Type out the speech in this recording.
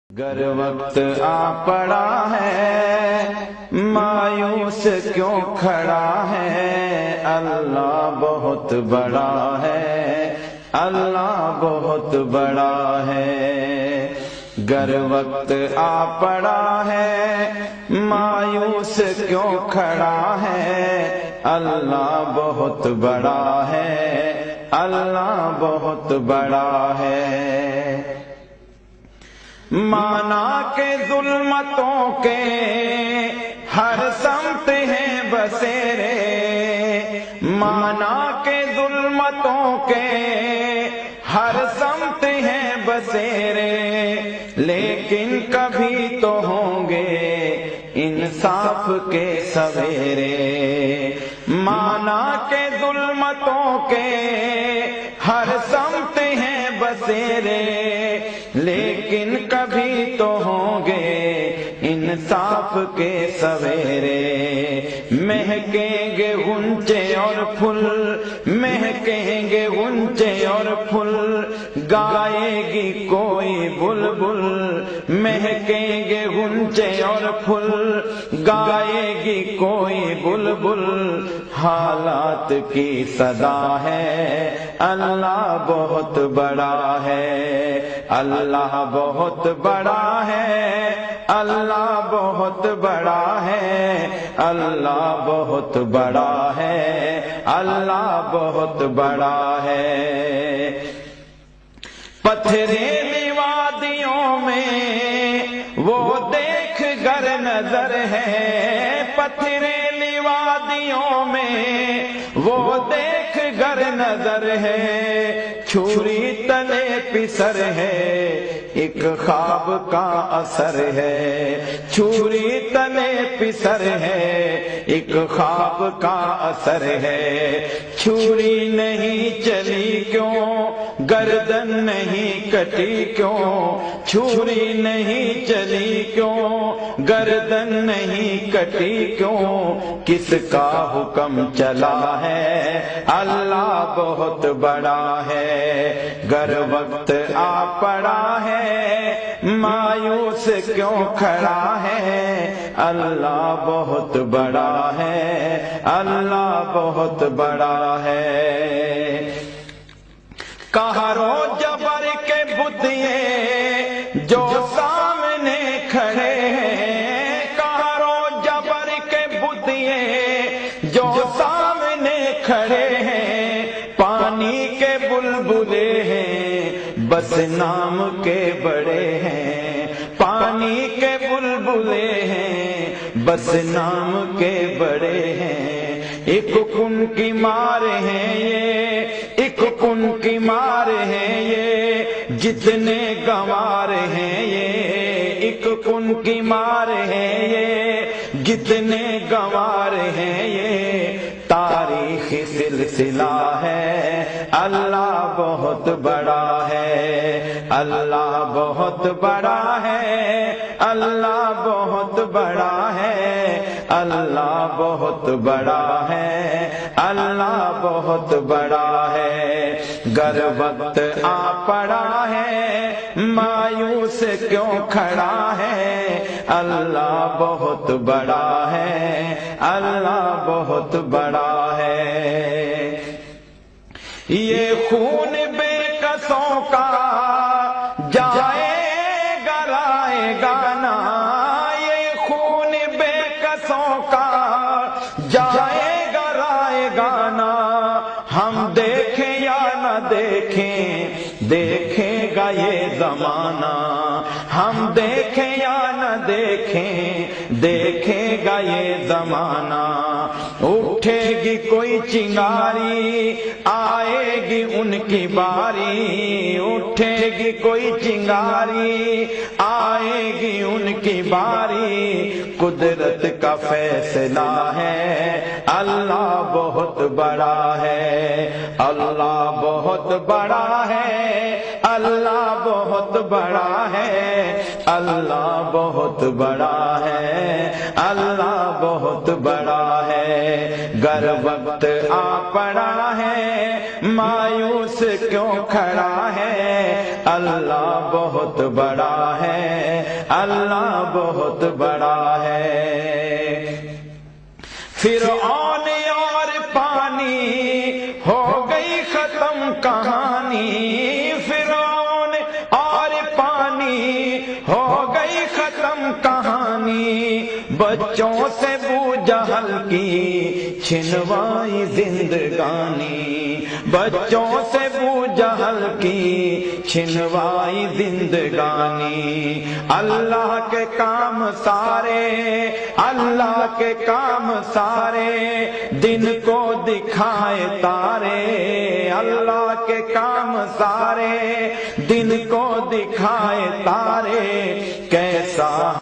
گر وقت آ پڑا ہے مایوس کیوں کھڑا ہے، اللہ بہت بڑا ہے، اللہ بہت بڑا ہے۔ گر وقت آ پڑا ہے مایوس کیوں کھڑا ہے، اللہ بہت بڑا ہے، اللہ بہت بڑا ہے۔ مانا کہ ظلمتوں کے ہر سمت ہیں بسیرے، مانا کہ ظلمتوں کے ہر سمت ہیں بسیرے، لیکن کبھی تو ہوں گے انصاف کے سویرے۔ مانا کہ ظلمتوں کے ہر سمت ہیں بسیرے، لیکن کبھی تو ہوں گے انصاف کے سویرے۔ مہکیں گے غنچے اور پھول، مہکیں گے غنچے اور پھول، گائے گی کوئی بلبل، مہکیں گے غنچے اور پھول، گائے گی کوئی بلبل۔ حالات کی صدا ہے اللہ بہت بڑا ہے، اللہ بہت بڑا ہے، اللہ بہت بڑا ہے، اللہ بہت بڑا ہے، اللہ بہت بڑا ہے۔ پتھریلی وادیوں میں وہ دیکھ گر نظر ہے، پتھریلی وادیوں میں وہ دیکھ گر نظر ہے، چھری تلے پسر ہے ایک خواب کا اثر ہے، چھری تلے پسر ہے ایک خواب کا اثر ہے۔ چھری نہیں چلی کیوں، گردن نہیں کٹی کیوں، چھری نہیں چلی کیوں، گردن نہیں کٹی کیوں، کس کا حکم چلا ہے اللہ بہت بڑا ہے۔ گر وقت آ پڑا ہے مایوس کیوں کھڑا ہے، اللہ بہت بڑا ہے، اللہ بہت بڑا ہے۔ قہر و جبر کے بتیے جو سامنے کھڑے ہیں، قہر و جبر کے بتیے جو سامنے کھڑے ہیں، پانی کے بلبلے ہیں بس نام کے بڑے ہیں، پانی کے بلبلے ہیں بس نام کے بڑے ہیں۔ ایک کن کی مار ہیں یہ، ایک کن کی مار ہیں یہ، جتنے گنوار ہیں یہ، ایک کن کی مار ہیں یہ، جتنے گنوار ہیں یہ۔ تاریخی سلسلہ ہے اللہ بہت بڑا ہے، اللہ بہت بڑا ہے، اللہ بہت بڑا ہے، اللہ بہت بڑا ہے، اللہ بہت بڑا ہے۔ گر وقت آ پڑا ہے مایوس کیوں کھڑا ہے، اللہ بہت بڑا ہے، اللہ بہت بڑا ہے۔ یہ خون بے کسوں کا جائے گا رائے گانا، یہ خون بے کسوں کا جائے گا رائے گانا، ہم دیکھیں یا نہ دیکھیں دیکھے گا یہ زمانہ، ہم دیکھیں یا نہ دیکھیں دیکھے گا یہ زمانہ۔ اٹھے گی کوئی چنگاری آئے گی ان کی باری، اٹھے گی کوئی چنگاری آئے گی ان کی باری، قدرت کا فیصلہ ہے اللہ بہت بڑا ہے، اللہ بہت بڑا ہے، اللہ بہت بڑا ہے، اللہ بہت بڑا ہے، اللہ بہت بڑا ہے۔ گر وقت آ پڑا ہے مایوس کیوں کھڑا ہے، اللہ بہت بڑا ہے، اللہ بہت بڑا ہے۔ فرعون اور پانی ہو گئی ختم کہانی، فرعون اور پانی ہو گئی ختم کہانی، بچوں سے ابو جہل کی چھنوائی زندگانی، بچوں سے ابو جہل کی چھنوائی زندگانی۔ اللہ کے کام سارے، اللہ کے کام سارے، دن کو دکھائے تارے، اللہ کے کام سارے، دن کو دکھائے تارے، کیسا